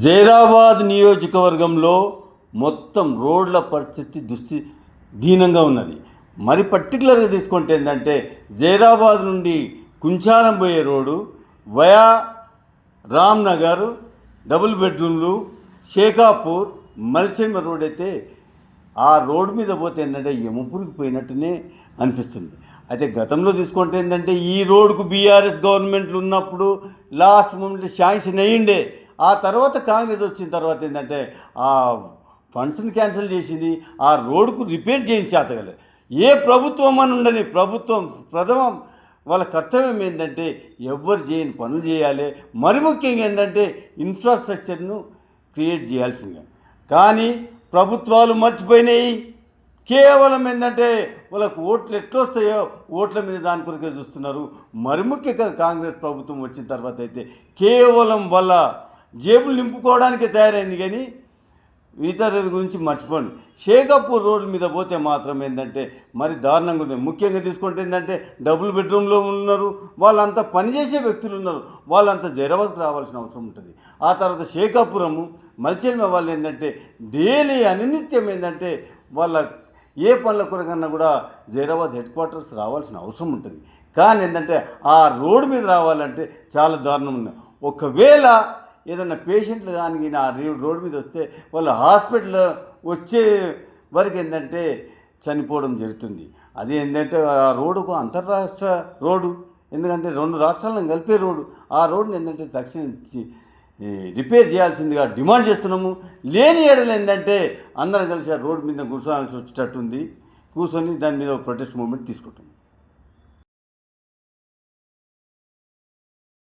జైరాబాద్ నియోజకవర్గంలో మొత్తం రోడ్ల పరిస్థితి దీనంగా ఉన్నది. మరి పర్టికులర్గా తీసుకుంటే ఏంటంటే జైరాబాద్ నుండి కుంచారం పోయే రోడ్డు వయా రామ్నగర్, డబుల్ బెడ్రూమ్లు, షేకాపూర్, మల్చెమ్మ రోడ్ అయితే ఆ రోడ్డు మీద పోతే ఏంటంటే యమపురికి పోయినట్టునే అనిపిస్తుంది. అయితే గతంలో తీసుకుంటే ఏంటంటే ఈ రోడ్డుకు బీఆర్ఎస్ గవర్నమెంట్లు ఉన్నప్పుడు లాస్ట్ మూమెంట్ శాంక్షన్ అయ్యిండే. ఆ తర్వాత కాంగ్రెస్ వచ్చిన తర్వాత ఏంటంటే ఆ ఫండ్స్ని క్యాన్సిల్ చేసింది. ఆ రోడ్డుకు రిపేర్ చేయించేతగలేదు. ఏ ప్రభుత్వం అని ఉండని ప్రభుత్వం వాళ్ళ కర్తవ్యం ఏంటంటే ఎవ్వరు చేయని పనులు చేయాలి. మరి ముఖ్యంగా ఏంటంటే ఇన్ఫ్రాస్ట్రక్చర్ను క్రియేట్ చేయాల్సిందిగా. కానీ ప్రభుత్వాలు మర్చిపోయినాయి. కేవలం ఏంటంటే వాళ్ళకు ఓట్లు ఎట్లొస్తాయో ఓట్ల మీద దాని కొరకే చూస్తున్నారు. మరి ముఖ్యంగా కాంగ్రెస్ ప్రభుత్వం వచ్చిన తర్వాత అయితే కేవలం వాళ్ళ జేబులు నింపుకోవడానికే తయారైంది. కానీ ఇతరుల గురించి మర్చిపోండి. షేకాపూర్ రోడ్డు మీద పోతే మాత్రం ఏంటంటే మరి దారుణంగా ఉంది. ముఖ్యంగా తీసుకుంటే ఏంటంటే డబుల్ బెడ్రూమ్లో ఉన్నారు, వాళ్ళంతా పనిచేసే వ్యక్తులు ఉన్నారు, వాళ్ళంతా జైరాబాద్కు రావాల్సిన అవసరం ఉంటుంది. ఆ తర్వాత షేకాపురము, మల్చెల్మ వాళ్ళు ఏంటంటే డైలీ అనినిత్యం ఏంటంటే వాళ్ళ ఏ పనుల కొరకన్నా కూడా జైరాబాద్ హెడ్ క్వార్టర్స్ రావాల్సిన అవసరం ఉంటుంది. కానీ ఏంటంటే ఆ రోడ్డు మీద రావాలంటే చాలా దారుణం ఉంది. ఒకవేళ ఏదన్నా పేషెంట్లు కానీ ఆ రోడ్డు మీద వస్తే వాళ్ళు హాస్పిటల్ వచ్చే వరకు ఏంటంటే చనిపోవడం జరుగుతుంది. అది ఏంటంటే ఆ రోడ్డుకు అంతర్రాష్ట్ర రోడ్డు, ఎందుకంటే 2 రాష్ట్రాలను కలిపే రోడ్డు. ఆ రోడ్డుని ఏంటంటే తక్షణం రిపేర్ చేయాల్సిందిగా డిమాండ్ చేస్తున్నాము. లేని ఏడలు ఏంటంటే అందరం కలిసి ఆ రోడ్డు మీద కూర్చోవాల్సి వచ్చేటట్టుంది. కూర్చొని దాని మీద ప్రొటెస్ట్ మూవ్మెంట్ తీసుకుంటాం.